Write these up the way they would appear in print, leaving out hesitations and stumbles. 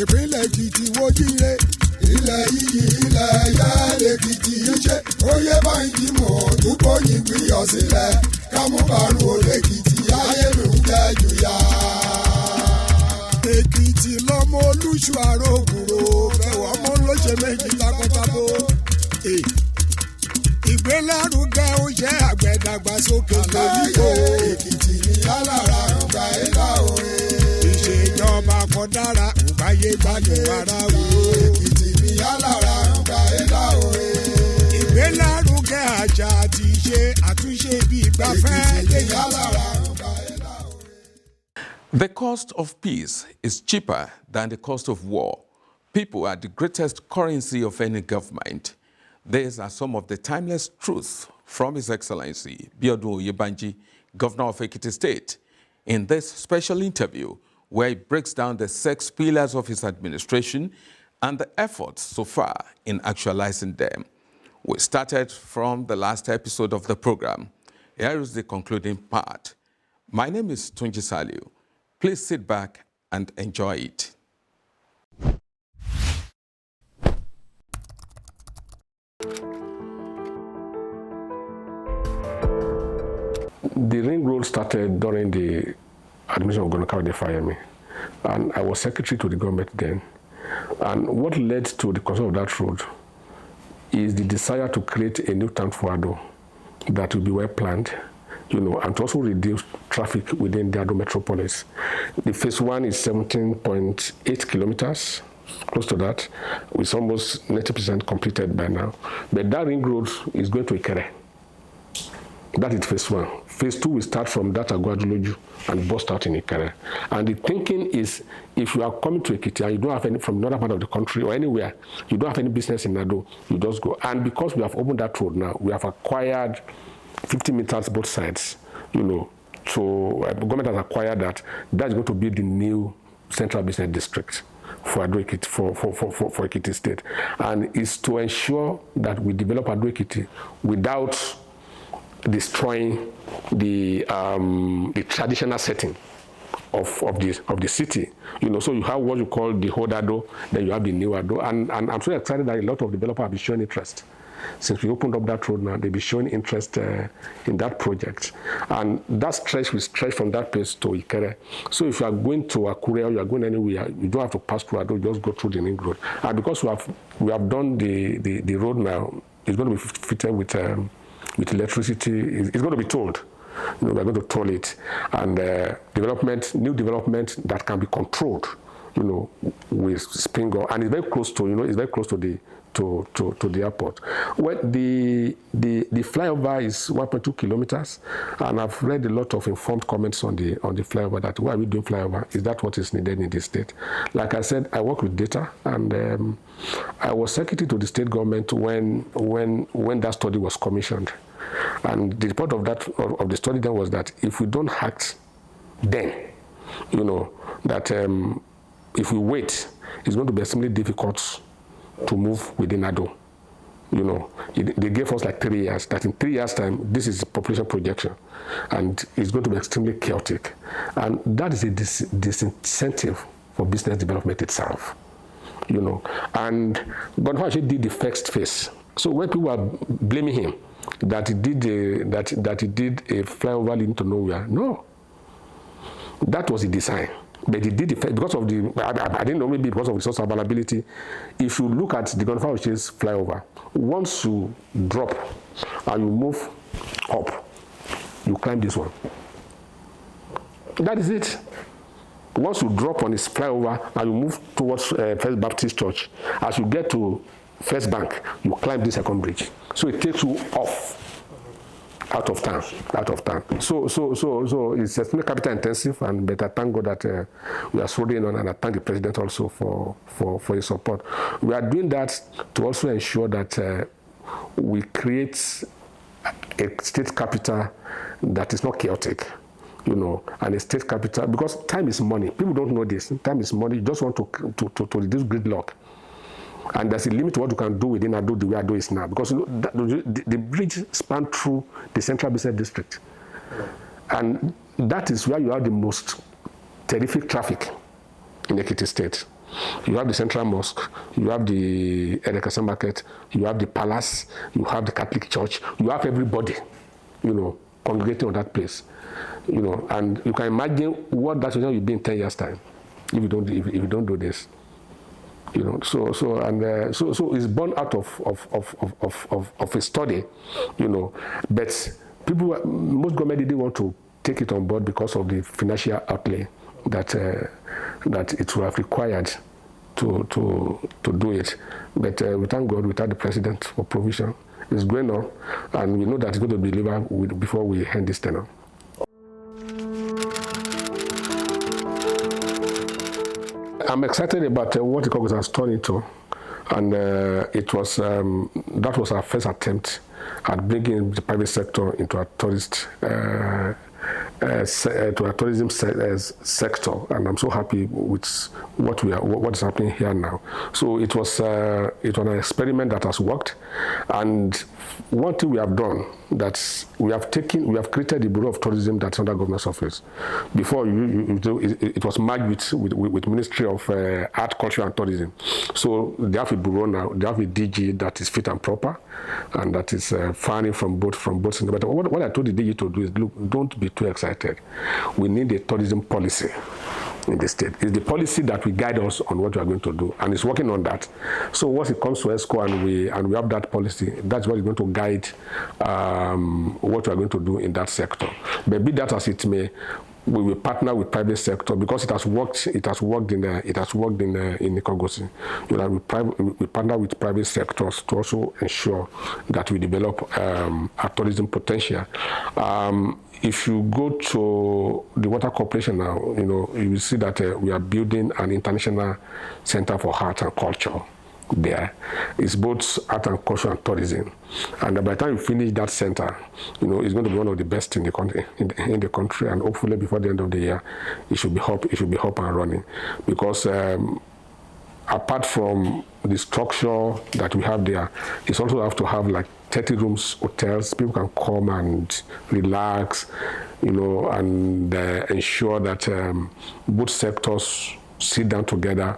ìpínlẹ̀ Èkìtì wojire ilẹ̀ yìí ilẹ̀ ẹ̀yẹ lèkìtì ṣe Oyèbánjí mọ̀ dúpọ̀ yìí gbìyànjú sílẹ̀ kámúbàrún olèkìtì ayélujára jùyà. Èkìtì lọ́mọ olúṣù àrògùrò fẹ̀wọ̀ ọmọ olóṣè méjì takọtabo. Ìgbélárugẹ oúnjẹ àgbẹ̀dàgbàsókè lóríkò. Èkìtì ní alára ọgbà ẹ̀dá òye. Ìṣèjọba kan dára ògbáyé gbádùn ara wò. Èkìtì ní alára ọgbà ẹ̀dá òye. Ìgbélárugẹ àṣà àti ìṣe àtúnṣe bí ìgbafẹ́. Èkìtì ní alára ọgbà ẹ̀dá òye. The cost of peace is cheaper than the cost of war. People are the greatest currency of any government. These are some of the timeless truths from His Excellency, Biodun Oyebanji, Governor of Ekiti State, in this special interview where he breaks down the 6 pillars of his administration and the efforts so far in actualizing them. We started from the last episode of the program. Here is the concluding part. My name is Tunji Saliu. Please sit back and enjoy it. The ring road started during the administration of Governor Oyebanji, and I was secretary to the government then. And what led to the construction of that road is the desire to create a new town for Ado that will be well planned, and to also reduce traffic within the Ado metropolis. The phase 1 is 17.8 kilometers, close to that. It's almost 90% completed by now. But that ring road is going to Ikere. That is phase 1. Phase 2 will start from that Aguaduloju and bust out in Ikere. And the thinking is, if you are coming to Ekiti and you don't have any from another part of the country or anywhere, you don't have any business in Ado, you just go. And because we have opened that road now, we have acquired 50 meters both sides, So the government has acquired that. That's going to be the new central business district for Ado Ekiti, for Ekiti State. And it's to ensure that we develop Ado Ekiti without destroying the traditional setting of the city. So you have what you call the old Ado, then you have the new Ado. And I'm so excited that a lot of developers have been showing interest. Since we opened up that road now, they'll be showing interest in that project. And that stretch will stretch from that place to Ikere. So if you are going to Akure or you are going anywhere, you don't have to pass through Ado, just go through the ring road. And because we have done the road now, it's going to be fitted with electricity. It's going to be tolled. We're going to toll it. And new development that can be controlled, with Springer. And it's very close to, the airport. Well, the flyover is 1.2 kilometers, and I've read a lot of informed comments on the flyover. That why are we doing flyover? Is that what is needed in the state? Like I said, I work with data, and I was secretary to the state government when that study was commissioned. And the report of the study then was that if we don't act then, that if we wait, it's going to be extremely difficult to move within Ado. They gave us like 3 years, that in 3 years' time, this is population projection, and it's going to be extremely chaotic. And that is a disincentive for business development itself, And Governor Oyebanji did the first phase. So when people are blaming him that he did a flyover leading to nowhere, no. That was the design. But he did it because of I didn't know, maybe because of resource availability. If you look at the Governor Oyebanji's flyover, once you drop and you move up, you climb this one. That is it. Once you drop on this flyover and you move towards First Baptist Church, as you get to First Bank, you climb the second bridge. So it takes you off. Out of town. So it's extremely capital intensive, but I thank God that we are soldiering on, and I thank the president also for his support. We are doing that to also ensure that we create a state capital that is not chaotic, and a state capital, because time is money. People don't know this. Time is money. You just want to reduce gridlock. And there's a limit to what you can do within Ado the way Ado is now. Because the bridge spans through the central business district. And that is where you have the most terrific traffic in Ekiti State. You have the Central Mosque, you have the Edekasa Market, you have the Palace, you have the Catholic Church, you have everybody, congregating on that place. And you can imagine what that will be in 10 years' time if you don't do this. So it's born out of a study, but most government didn't want to take it on board because of the financial outlay that it would have required to do it. But we thank God, without the president for provision, it's going on, and we know that it's going to be delivered before we end this tenure. I'm excited about what the Congress has turned into, and that was our first attempt at bringing the private sector into a tourism sector, and I'm so happy with what is happening here now. So it was an experiment that has worked, and one thing we have done, that we have created the Bureau of Tourism that's under Governor's office. Before it was merged with Ministry of Art, Culture and Tourism. So they have a bureau now. They have a DG that is fit and proper, and that is funding from both sides. But what I told the DG to do is, look, don't be too excited. We need a tourism policy in the state. It's the policy that will guide us on what we are going to do, and it's working on that. So once it comes to ESCO and we have that policy, that's what is going to guide what we are going to do in that sector. But be that as it may, we will partner with private sector because it has worked. It has worked in Nikogosi. We partner with private sectors to also ensure that we develop our tourism potential. If you go to the Water Corporation now, you will see that we are building an international center for art and culture. There, it's both art and culture and tourism, and by the time you finish that center, it's going to be one of the best in the country, in the country, and hopefully before the end of the year, it should be up and running. Because apart from the structure that we have there, it's also have to have like 30 rooms hotels. People can come and relax, and ensure that both sectors sit down together,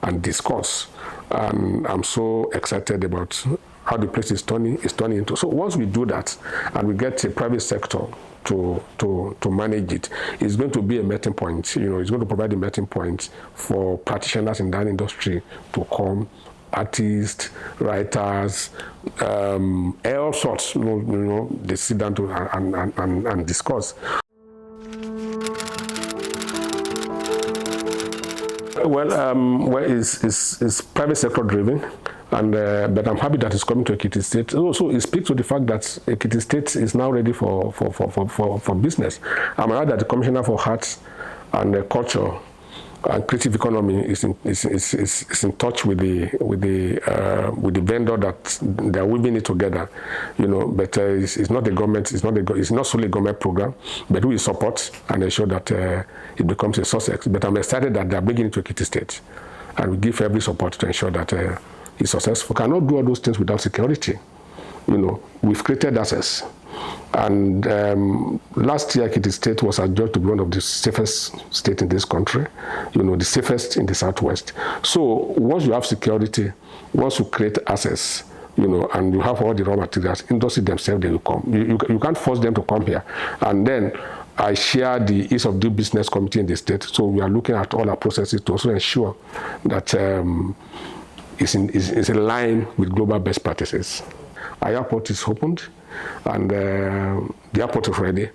and discuss. And I'm so excited about how the place is turning into. So once we do that and we get a private sector to manage it, it's going to be a meeting point. It's going to provide a meeting point for practitioners in that industry to come, artists, writers, all sorts. They sit down and discuss. Well, it's private sector driven, and but I'm happy that it's coming to Ekiti State. Also, it speaks to the fact that Ekiti State is now ready for business. I'm aware that the Commissioner for Arts and Culture and Creative Economy is in touch with the vendor that they are weaving it together, But it's not the government. It's not solely a government program, but we support and ensure that it becomes a success. But I'm excited that they are bringing it to Ekiti State, and we give every support to ensure that it's successful. We cannot do all those things without security. We've created access. And last year, Ekiti State was adjudged to be one of the safest states in this country, the safest in the Southwest. So once you have security, once you create access, and you have all the raw materials, industry themselves, they will come. You can't force them to come here. And then I share the Ease of Doing Business Committee in the state, so we are looking at all our processes to also ensure that it's in line with global best practices. Our airport is opened, and the airport is ready.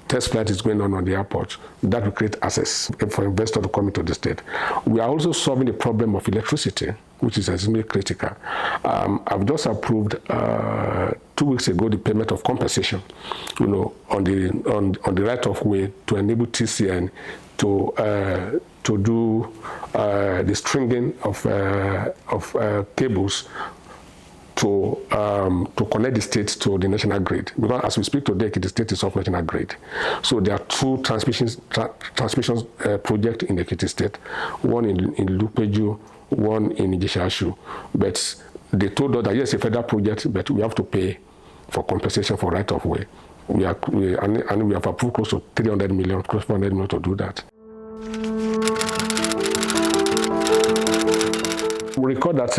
Test flight is going on the airport. That will create access for investors to come into the state. We are also solving the problem of electricity, which is extremely critical. I've just approved 2 weeks ago the payment of compensation, on the right of way to enable TCN to do the stringing of cables to connect the state to the national grid. Because as we speak today, the state is off national grid. So there are 2 transmission projects in the Ekiti State, one in Lupeju, one in Ijesha-Ashu. But they told us that yes, a federal project, but we have to pay for compensation for right of way. We have approved close to 300 million, close to 400 million to do that. recall that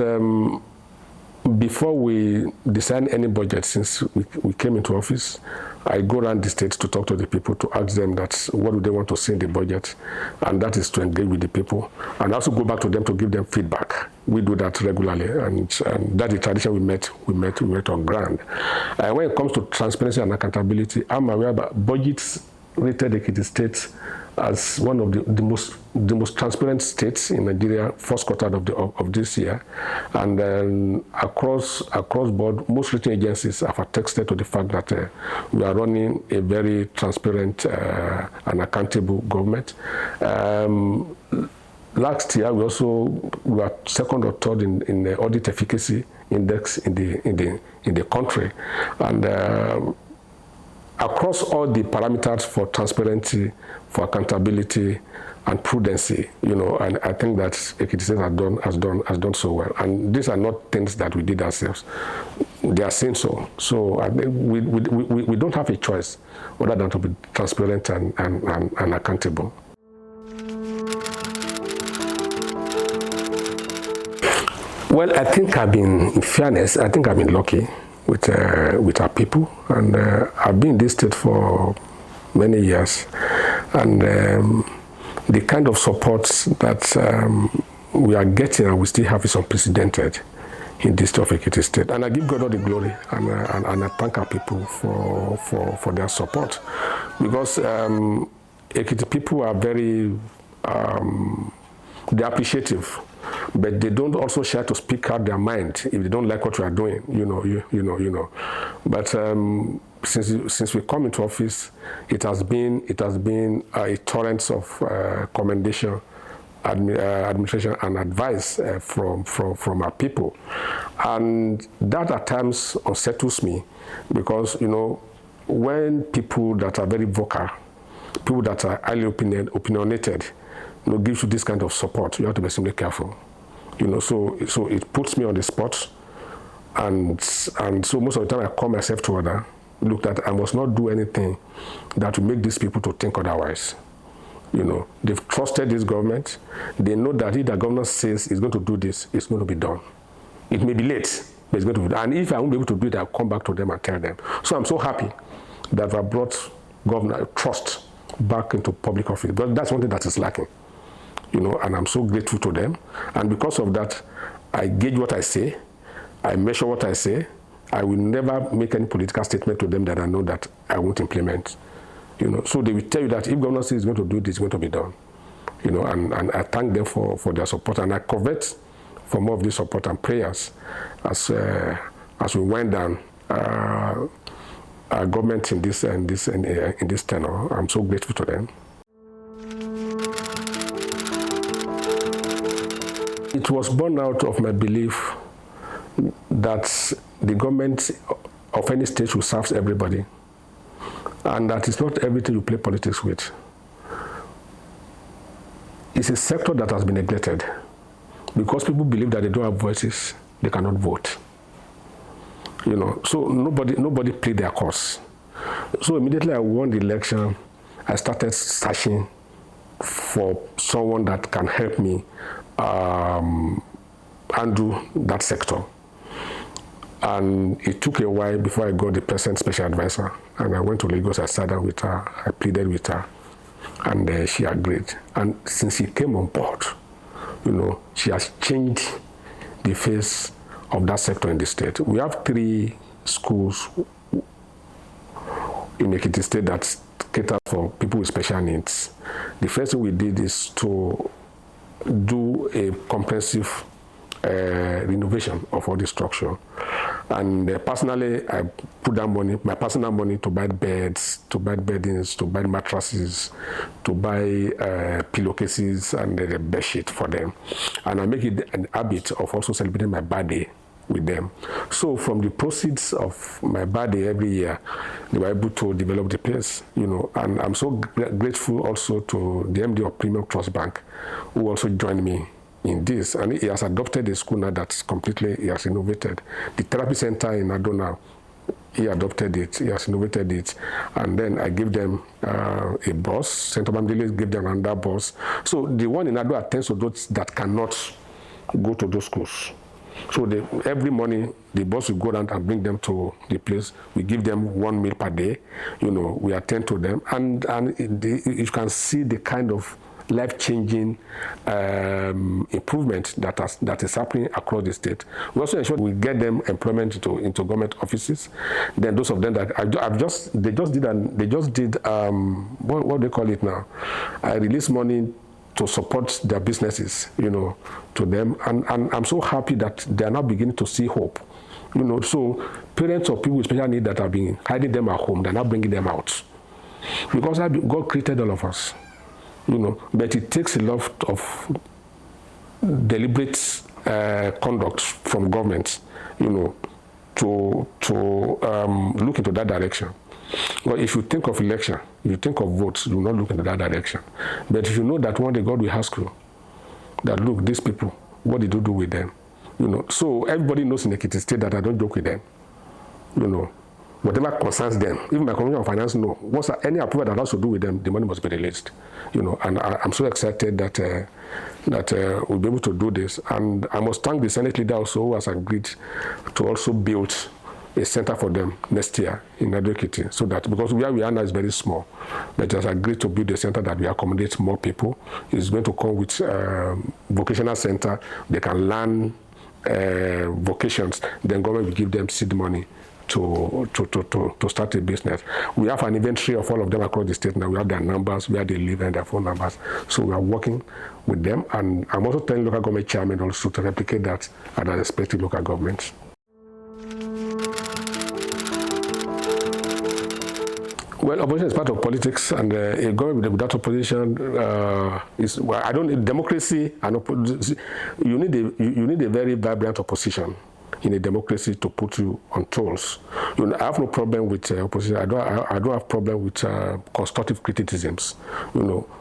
before we design any budget, since we came into office, I go around the state to talk to the people, to ask them that what do they want to see in the budget, and that is to engage with the people, and also go back to them to give them feedback. We do that regularly, and that's the tradition we met on ground. When it comes to transparency and accountability, I'm aware that budgets rated Ekiti State as one of the most transparent states in Nigeria, first quarter of this year, and across board, most rating agencies have attested to the fact that we are running a very transparent and accountable government. Last year, we were second or third in the audit efficacy index in the country, and across all the parameters for transparency, for accountability, and prudency, and I think that Ekiti State has done so well. And these are not things that we did ourselves; they are saying so. So we don't have a choice other than to be transparent and accountable. Well, I think in fairness, I've been lucky with our people, and I've been in this state for many years, and the kind of support that we are getting and we still have is unprecedented in this state of Ekiti State. And I give God all the glory, and I thank our people for their support, because Ekiti people are very they're appreciative, but they don't also share to speak out their mind if they don't like what we are doing, But since we come into office, it has been a torrent of commendation, administration, and advice from our people, and that at times unsettles me, because when people that are very vocal, people that are highly opinionated, gives you this kind of support, you have to be extremely careful. So it puts me on the spot, and so most of the time I call myself to order, look that I must not do anything that will make these people to think otherwise. They've trusted this government. They know that if the government says it's going to do this, it's going to be done. It may be late, but it's going to be done. And if I won't be able to do it, I'll come back to them and tell them. So I'm so happy that I brought governor trust back into public office. But that's one thing that is lacking. And I'm so grateful to them. And because of that, I gauge what I say, I measure what I say. I will never make any political statement to them that I know that I won't implement. So they will tell you that if governor says he's going to do this, it's going to be done. And I thank them for their support, and I covet for more of this support and prayers as we wind down our government in this tenure. I'm so grateful to them. It was born out of my belief that the government of any state should serve everybody, and that it's not everything you play politics with. It's a sector that has been neglected because people believe that they don't have voices, they cannot vote. So nobody played their cause. So immediately I won the election, I started searching for someone that can help me undo that sector. And it took a while before I got the present special advisor. And I went to Lagos, I sat down with her, I pleaded with her, and she agreed. And since she came on board, she has changed the face of that sector in the state. We have 3 schools in Ekiti State that cater for people with special needs. The first thing we did is to do a comprehensive renovation of all the structure. And personally, I put down my personal money to buy beds, to buy beddings, to buy mattresses, to buy pillowcases and a bed sheet for them. And I make it an habit of also celebrating my birthday with them. So from the proceeds of my birthday every year, they were able to develop the place, And I'm so grateful also to the MD of Premium Trust Bank, who also joined me in this, and he has adopted a school now that's completely, he has innovated. The therapy center in Adona, he adopted it, he has innovated it, and then I gave them a bus, St. Bamdele gave them another bus. So the one in Adona attends to those that cannot go to those schools. So every morning, the bus will go down and bring them to the place. We give them 1 meal per day. We attend to them. And you can see the kind of life-changing improvement that is happening across the state. We also ensure we get them employment into government offices. Then those of them that they just did what do they call it now? I release money to support their businesses, to them. And I'm so happy that they are now beginning to see hope. So parents of people with special needs that have been hiding them at home, they're now bringing them out. Because God created all of us, but it takes a lot of deliberate conduct from government, to look into that direction. Well, if you think of election, if you think of votes, you will not look into that direction. But if you know that one day God will ask you, that look, these people, what did you do with them? So everybody knows in Ekiti State that I don't joke with them. Whatever concerns them, even my Commissioner of Finance know, once any approval that has to do with them, the money must be released. And I'm so excited that we'll be able to do this. And I must thank the Senate leader also who has agreed to also build a center for them next year in Ekiti, so that, because where we are now is very small, but has agreed to build a center that will accommodate more people. It's going to come with vocational center. They can learn vocations. Then government will give them seed money to start a business. We have an inventory of all of them across the state now. We have their numbers, where they live, and their phone numbers. So we are working with them. And I'm also telling local government chairmen also to replicate that at their respective local governments. Well, opposition is part of politics, and a government without opposition is. Well, I don't. Democracy and opposition. You need a very vibrant opposition in a democracy to put you on tools. I have no problem with opposition. I don't have problem with constructive criticisms.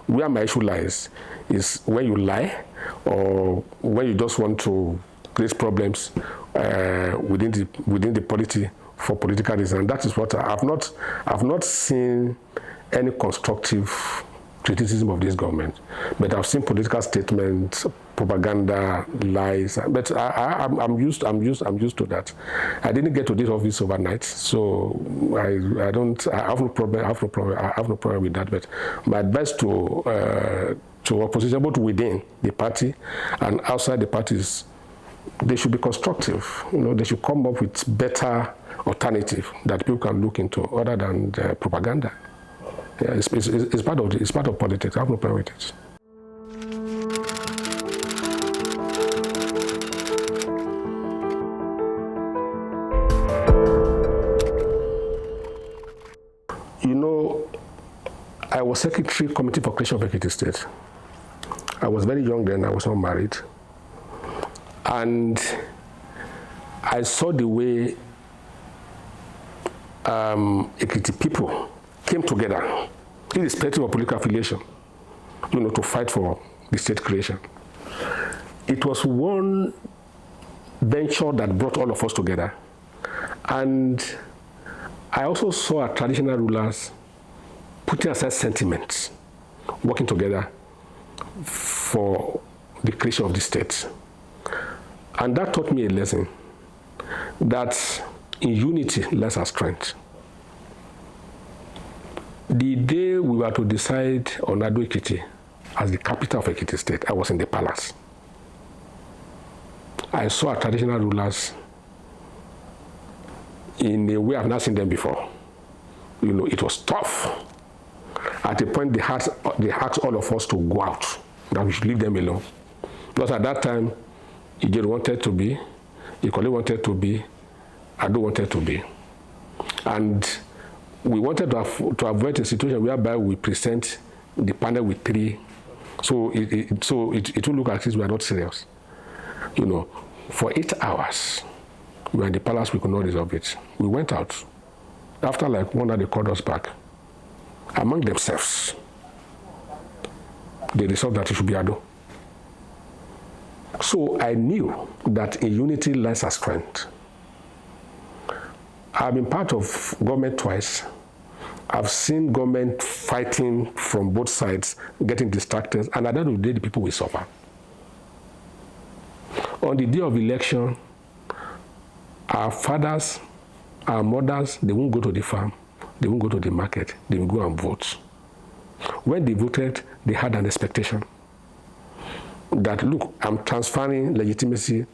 Where my issue lies is when you lie, or when you just want to create problems within the polity for political reasons. And that is what I've not seen any constructive criticism of this government, but I've seen political statements, propaganda, lies. But I'm used to that. I didn't get to this office overnight, so I have no problem with that. But my advice to opposition, both within the party and outside the party, is they should be constructive. They should come up with better alternative that people can look into other than propaganda. Yeah, it's part of politics. I have no problem with it. I was Secretary Committee for Creation of Ekiti State. I was very young then. I was not married, and I saw the way Ekiti people came together, irrespective of political affiliation, to fight for the state creation. It was one venture that brought all of us together. And I also saw our traditional rulers putting aside sentiments, working together for the creation of the state. And that taught me a lesson, that in unity lies our strength. The day we were to decide on Ekiti as the capital of Ekiti State, I was in the palace. I saw our traditional rulers in a way I've not seen them before. It was tough. At a point, they asked all of us to go out, that we should leave them alone. Because at that time, Ijeri wanted to be, Ikole wanted to be, Ado wanted to be. And we wanted to avoid a situation whereby we present the panel with three. So it will look as if we are not serious. For 8 hours, we were in the palace, we could not resolve it. We went out. After like 1 hour, they called us back. Among themselves, they resolved that it should be Ado. So I knew that in unity lies our strength. I've been part of government twice. I've seen government fighting from both sides, getting distracted, and at the end of the day, the people will suffer. On the day of election, our fathers, our mothers, they won't go to the farm, they won't go to the market, they will go and vote. When they voted, they had an expectation that, look, I'm transferring legitimacy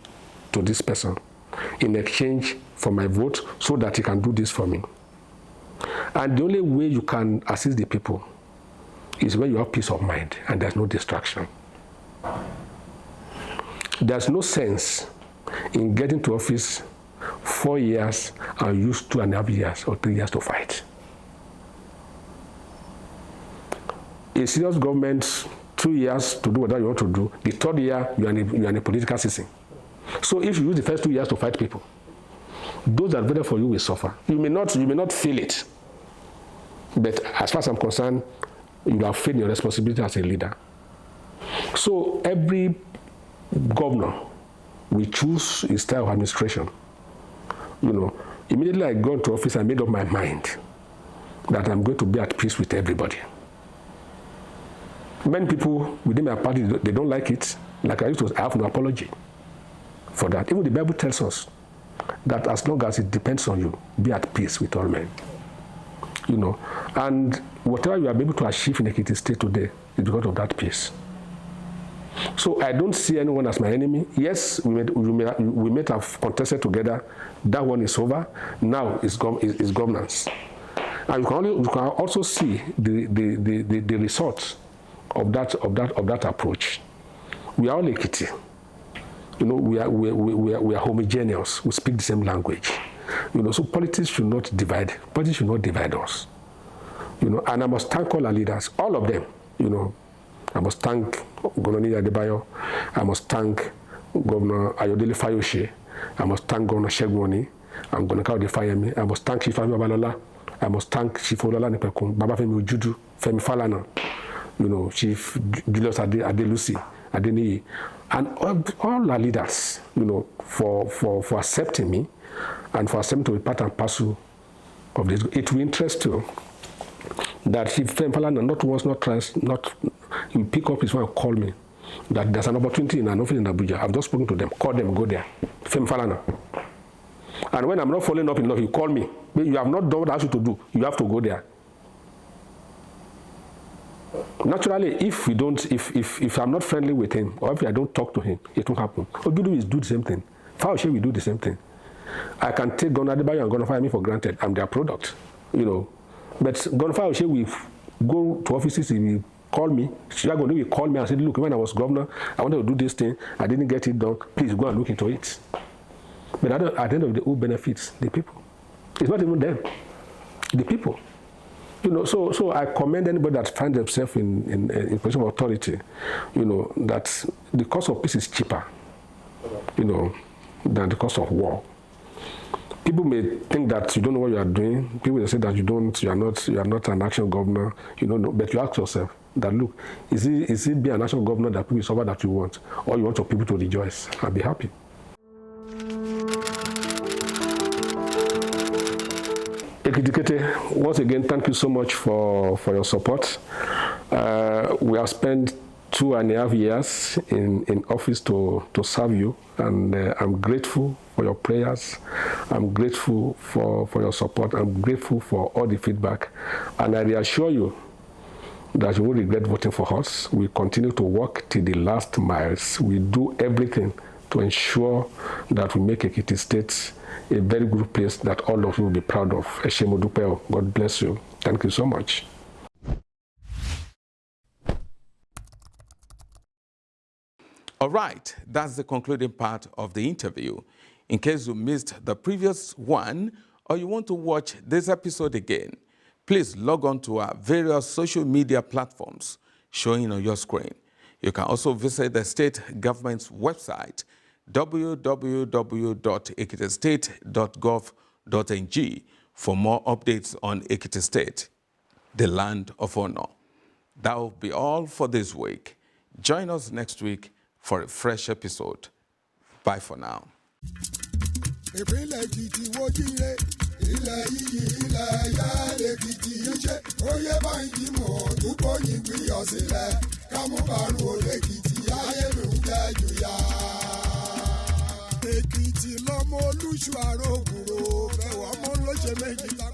to this person in exchange for my vote so that he can do this for me. And the only way you can assist the people is when you have peace of mind and there's no distraction. There's no sense in getting to office 4 years and use 2.5 years or 3 years to fight. A serious government, 2 years to do whatever you want to do. The third year, you're in a political season. So if you use the first 2 years to fight people, those that voted for you will suffer. You may not feel it, but as far as I'm concerned, you have failed your responsibility as a leader. So every governor will choose his style of administration. Immediately I got into office, I made up my mind that I'm going to be at peace with everybody. Many people within my party, they don't like it. Like I used to, I have no apology for that. Even the Bible tells us that as long as it depends on you, be at peace with all men. And whatever you are able to achieve in Ekiti State today is because of that peace. So I don't see anyone as my enemy. Yes, we may have contested together. That one is over. Now it's governance. And you can also see the results of that approach. We are all Ekiti. We are homogeneous. We speak the same language. So politics should not divide. Politics should not divide us. And I must thank all our leaders, all of them. I must thank Governor Oyebanji. I must thank Governor Ayodele Fayose. I must thank Governor Shegun. I'm going to Fayemi. I must thank Chief Babalola. I must thank Chief Olala Nipekun, Babafemi Ojudu, Femi Falana, Chief Julius Adelusi, Adeniyi, and all our leaders, for accepting me and for accepting to be part and parcel of this. It will interest you that Chief Femi Falana not once, not twice, you pick up his phone and call me that there's an opportunity in an office in Abuja. I've just spoken to them. Call them, go there. Femi Falana. And when I'm not following up enough, you call me. You have not done what I asked you to do. You have to go there. Naturally, if I'm not friendly with him, or if I don't talk to him, it won't happen. Ojudu is do the same thing. Fauci will do the same thing. I can take Governor Oyebanji and Governor Fayemi for granted. I'm their product, But Governor Fayemi will go to offices, he will call me. Shirago will call me and say, look, when I was governor, I wanted to do this thing. I didn't get it done. Please go and look into it. But at the end of the day, who benefits? The people. It's not even them. The people. So I commend anybody that finds themselves in position of authority, that the cost of peace is cheaper, than the cost of war. People may think that you don't know what you are doing. People may say that you are not an action governor, but you ask yourself that, look, is it be an action governor that people suffer that you want, or you want your people to rejoice and be happy? Ekiti State, once again, thank you so much for your support. We have spent 2.5 years in office to serve you, and I'm grateful for your prayers. I'm grateful for your support. I'm grateful for all the feedback, and I reassure you that you won't regret voting for us. We continue to work till the last miles. We do everything to ensure that we make Ekiti State a very good place that all of you will be proud of. Eshemodupeo, God bless you. Thank you so much. All right, that's the concluding part of the interview. In case you missed the previous one or you want to watch this episode again, please log on to our various social media platforms showing on your screen. You can also visit the state government's website, www.ekitestate.gov.ng, for more updates on Ekiti State, the land of honor. That will be all for this week. Join us next week for a fresh episode. Bye for now. Oyebanji Èkìtì lọ́mọ olúṣù àrògùrò fẹ́wọ̀ ọmọ olóṣè méjìlá.